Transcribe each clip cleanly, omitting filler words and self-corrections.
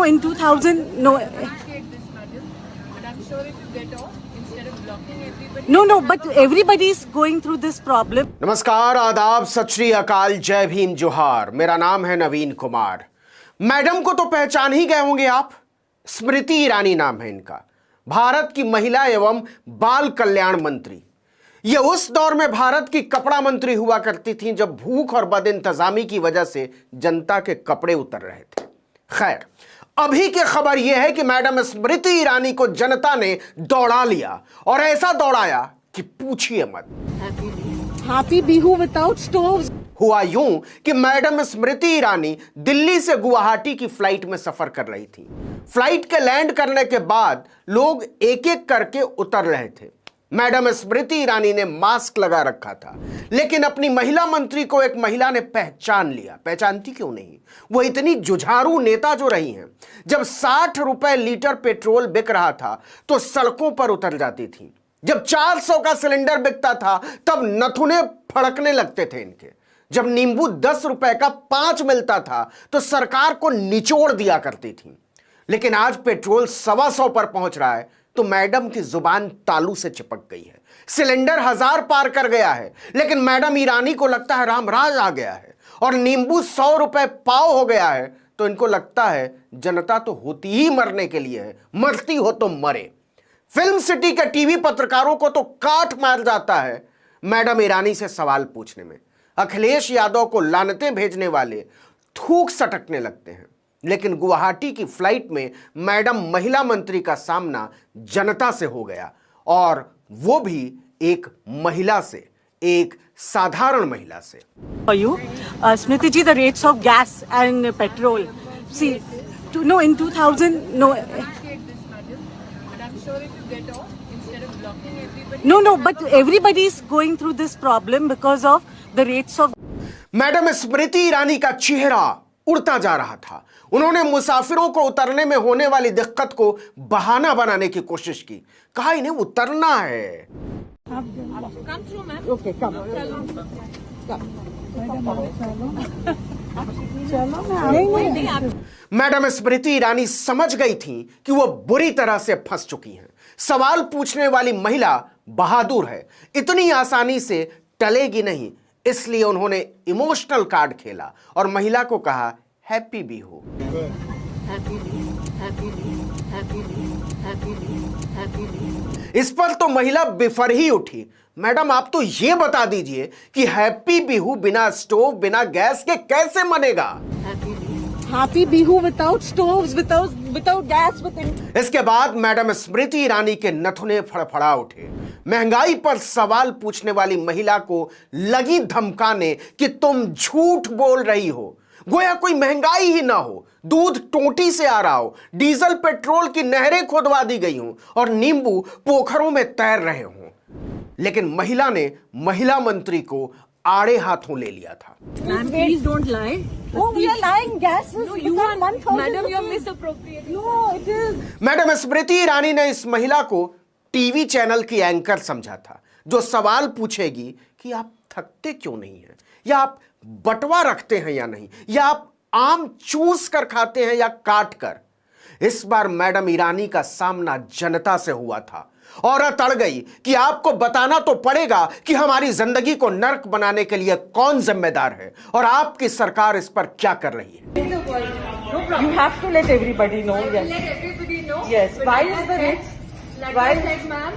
No, in 2000, no. Appreciate this, madam. But I'm sure if you get off, instead of blocking everybody. No, but everybody is going through this problem. नमस्कार, आदाब, सत श्री अकाल, जय भीम, जोहार। मेरा नाम है नवीन कुमार। मैडम को तो पहचान ही गए होंगे आप। स्मृति ईरानी नाम है इनका। भारत की महिला एवं बाल कल्याण मंत्री। ये उस दौर में भारत की कपड़ा मंत्री हुआ करती थी जब भूख और बदइंतजामी की वजह से जनता के कपड़े उतर रहे थे। खैर, अभी की खबर यह है कि मैडम स्मृति ईरानी को जनता ने दौड़ा लिया और ऐसा दौड़ाया कि पूछिए मत। Happy Bihu without stoves. हुआ यूं कि मैडम स्मृति ईरानी दिल्ली से गुवाहाटी की फ्लाइट में सफर कर रही थी। फ्लाइट के लैंड करने के बाद लोग एक एक करके उतर रहे थे। मैडम स्मृति ईरानी ने मास्क लगा रखा था, लेकिन अपनी महिला मंत्री को एक महिला ने पहचान लिया। पहचानती क्यों नहीं? वो इतनी जुझारू नेता जो रही हैं। जब 60 रुपए लीटर पेट्रोल बिक रहा था तो सड़कों पर उतर जाती थी। जब 400 का सिलेंडर बिकता था तब नथुने फड़कने लगते थे इनके। जब नींबू 10 रुपए का 5 मिलता था तो सरकार को निचोड़ दिया करती थी। लेकिन आज पेट्रोल 125 पर पहुंच रहा है तो मैडम की जुबान तालू से चिपक गई है। सिलेंडर 1000 पार कर गया है, लेकिन मैडम ईरानी को लगता है रामराज आ गया है। और नींबू 100 रुपए पाव हो गया है तो इनको लगता है जनता तो होती ही मरने के लिए है, मरती हो तो मरे। फिल्म सिटी के टीवी पत्रकारों को तो काट मार जाता है मैडम ईरानी से सवाल पूछने में। अखिलेश यादव को लानतें भेजने वाले थूक सटकने लगते हैं। लेकिन गुवाहाटी की फ्लाइट में मैडम महिला मंत्री का सामना जनता से हो गया, और वो भी एक महिला से, एक साधारण महिला से। For you, Smriti ji, the rates of gas and petrol. See, no, in 2000, no. Appreciate this, madam. But I'm sure if you get off, instead of blocking everybody. No, but everybody is going through this problem because of the rates of. Madam Smriti Irani का चेहरा उड़ता जा रहा था। उन्होंने मुसाफिरों को उतरने में होने वाली दिक्कत को बहाना बनाने की कोशिश की। कहा इन्हें उतरना है। Come through, ma'am. Okay, come. Madam Smriti Irani समझ गई थी कि वो बुरी तरह से फंस चुकी हैं। सवाल पूछने वाली महिला बहादुर है, इतनी आसानी से टलेगी नहीं। इसलिए उन्होंने इमोशनल कार्ड खेला और महिला को कहा, हैप्पी बिहू। इस पर तो महिला बिफर ही उठी। मैडम, आप तो ये बता दीजिए कि हैप्पी बिहू बिना स्टोव, बिना गैस के कैसे मनेगा? Happy Bihu without stoves, without gas, with. इसके बाद मैडम स्मृति ईरानी के नथुने फड़फड़ा उठे। महंगाई पर सवाल पूछने वाली महिला को लगी धमकाने कि तुम झूठ बोल रही हो, गोया कोई महंगाई ही ना हो, दूध टोटी से आ रहा हो, डीजल पेट्रोल की नहरें खोदवा दी गई हों और नींबू पोखरों में तैर रहे हों। लेकिन महिला ने महिला मंत्री को आड़े हाथों ले लिया था। Ma'am, please don't lie. Oh, we are lying. Gas is No, you are, 1000 madam, you are rupees. misappropriating. No, it is. Madam Smriti Irani ने इस महिला को टीवी चैनल की एंकर समझा था, जो सवाल पूछेगी कि आप थकते क्यों नहीं हैं, या आप बटवा रखते हैं या नहीं, या आप आम चूस कर खाते हैं या काट कर। इस बार मैडम ईरानी का सामना जनता से हुआ था। औरत अड़ गई कि आपको बताना तो पड़ेगा कि हमारी जिंदगी को नर्क बनाने के लिए कौन जिम्मेदार है और आपकी सरकार इस पर क्या कर रही है। You have to let everybody know. Yes. Let everybody know. Yes. But Why like is the I rates? said, like Why- I said, ma'am.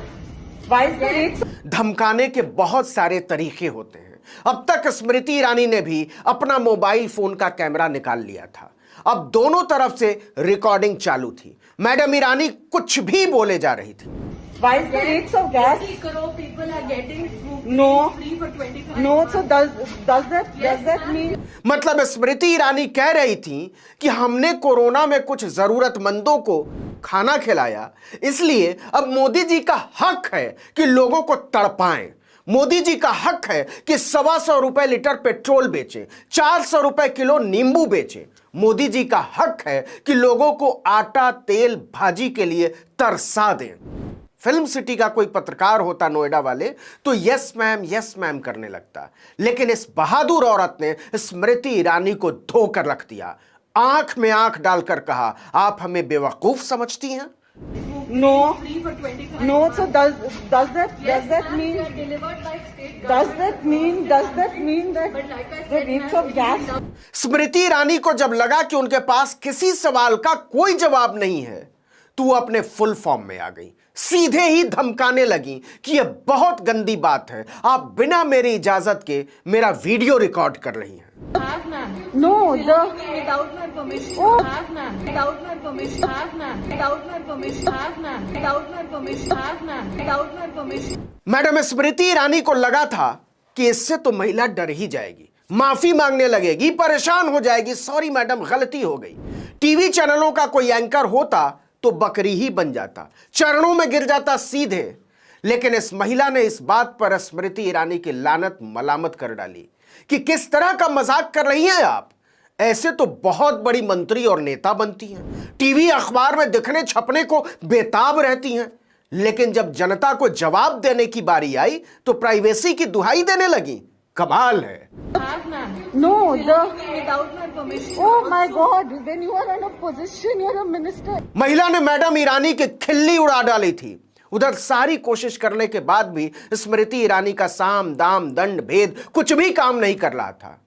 Why is the rates? धमकाने के बहुत सारे तरीके होते हैं। अब तक स्मृति ईरानी ने भी अपना मोबाइल फोन का कैमरा निकाल लिया था। अब दोनों तरफ से रिकॉर्डिंग चालू थी। मैडम ईरानी कुछ भी बोले जा रही थी। Why is the rates of gas? 80 crore people are getting food No. free for 25. No, so does that mean? मतलब स्मृति ईरानी कह रही थी कि हमने कोरोना में कुछ जरूरतमंदों को खाना खिलाया, इसलिए अब मोदी जी का हक है कि लोगों को तड़पाएं। मोदी जी का हक है कि 125 रुपए लीटर पेट्रोल बेचें, 400 रुपए किलो नींबू बेचें। मोदी जी का हक है कि लोगों को आटा, तेल, भाजी के लिए तरसा दें। फिल्म सिटी का कोई पत्रकार होता नोएडा वाले तो यस मैम करने लगता, लेकिन इस बहादुर औरत ने स्मृति ईरानी को धोकर रख दिया। आंख में आंख डालकर कहा, आप हमें बेवकूफ समझती हैं? No. Free for 25. No, so does that mean They are delivered by state does government. that mean that But like I the said, rates ma'am, of gas? स्मृति ईरानी को जब लगा कि उनके पास किसी सवाल का कोई जवाब नहीं है, तो वो अपने फुल फॉर्म में आ गई। सीधे ही धमकाने लगी कि यह बहुत गंदी बात है, आप बिना मेरी इजाजत के मेरा वीडियो रिकॉर्ड कर रही हैं। have ma'am. No, the Without my permission. Oh. Have ma'am. Without my permission. Have ma'am. Without my permission. Have ma'am. Without my permission. Have ma'am. Without my permission. Madam Smriti Irani को लगा था कि इससे तो महिला डर ही जाएगी, माफी मांगने लगेगी, परेशान हो जाएगी, सॉरी मैडम गलती हो गई। टीवी चैनलों का कोई एंकर होता तो बकरी ही बन जाता, चरणों में गिर जाता सीधे। लेकिन इस महिला ने इस बात पर स्मृति ईरानी की लानत मलामत कर डाली कि किस तरह का मजाक कर रही हैं आप, ऐसे तो बहुत बड़ी मंत्री और नेता बनती हैं, टीवी अखबार में दिखने छपने को बेताब रहती हैं, लेकिन जब जनता को जवाब देने की बारी आई तो प्राइवेसी की दुहाई देने लगी। कमाल है। Have ma'am. no, the Without my permission. oh my God, when you are in a position, you're a minister. महिला ने मैडम ईरानी की खिल्ली उड़ा डाली थी। उधर सारी कोशिश करने के बाद भी स्मृति ईरानी का साम दाम दंड भेद कुछ भी काम नहीं कर रहा था,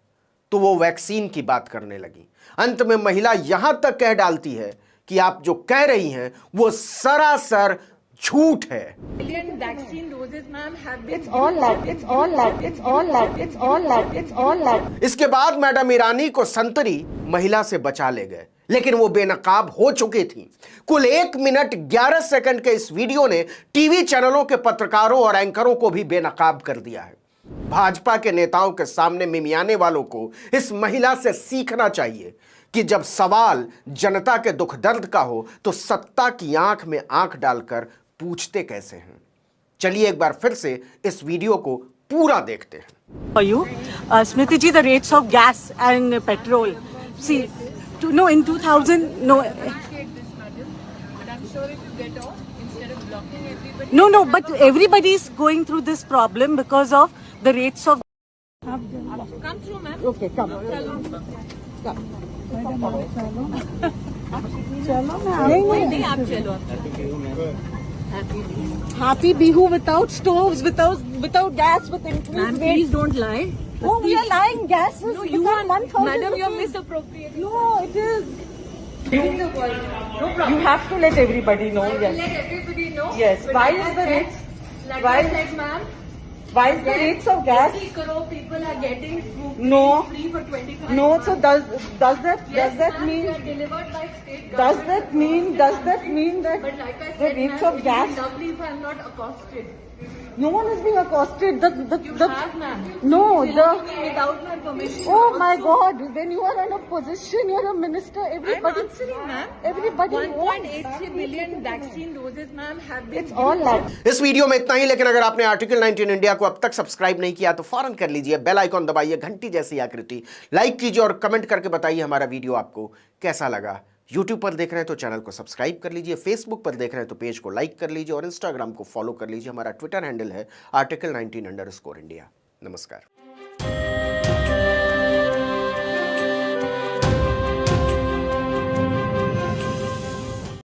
तो वो वैक्सीन की बात करने लगी। अंत में महिला यहां तक कह डालती है कि आप जो कह रही हैं वो सरासर झूठ है। Million vaccine doses, ma'am, have been. It's all lie. It's all lie. It's all lie. It's all lie. It's all lie. इसके बाद मैडम ईरानी को संतरी महिला से बचा ले गए, लेकिन वो बेनकाब हो चुकी थी। कुल 1 मिनट 11 सेकंड के इस वीडियो ने टीवी चैनलों के पत्रकारों और एंकरों को भी बेनकाब कर दिया है। भाजपा के नेताओं के सामने मिमियाने वालों को इस महिला से सीखना चाहिए कि जब सवाल जनता के दुख दर्द का हो तो सत्ता की आंख में आंख डालकर पूछते कैसे हैं। चलिए एक बार फिर से इस वीडियो को पूरा देखते हैं। For you, Smriti ji, the rates of gas and petrol. See, in 2000, no, Appreciate this, madam. But I'm sure if you get off, instead of blocking everybody. no, but everybody is going through this problem because of the rates of. Come through, ma'am. Okay, come. नहीं आप चलो Happy Bihu without stoves, without gas, with increased Ma'am, rates. please don't lie. Oh, we are lying. Gas is No, you become are, 1,000 madam, you are rupees. misappropriating. No, it is. Giving the world. No problem. You have to let everybody know. I will Yes. let everybody know. Yes. But Why like is I the said- rates? Like why- I said, ma'am. Why is the rates of gas? 80 crore people are getting food No. free for 25. No. So does that Yes, that ma'am, mean? they are delivered by state Does government. that mean that But like I the said, rates ma'am, of it gas? will be lovely if I am not accosted. No one is being accosted. You The have, ma'am. no the. Without my permission. Oh my Also, God! When you are in a position, you're a minister. I'm Everybody. answering, ma'am. Everybody. 1.83 billion vaccine doses, ma'am, have been. It's all lie. इस video में इतना ही, लेकिन अगर आपने article 19 India को अब तक subscribe नहीं किया तो फौरन कर लीजिए, बेल आइकॉन दबाइए, घंटी जैसी आकृति लाइक कीजिए और कमेंट करके बताइए हमारा वीडियो आपको कैसा लगा। YouTube पर देख रहे हैं तो चैनल को सब्सक्राइब कर लीजिए, Facebook पर देख रहे हैं तो पेज को लाइक कर लीजिए और Instagram को फॉलो कर लीजिए। हमारा ट्विटर हैंडल है article19_India। नमस्कार।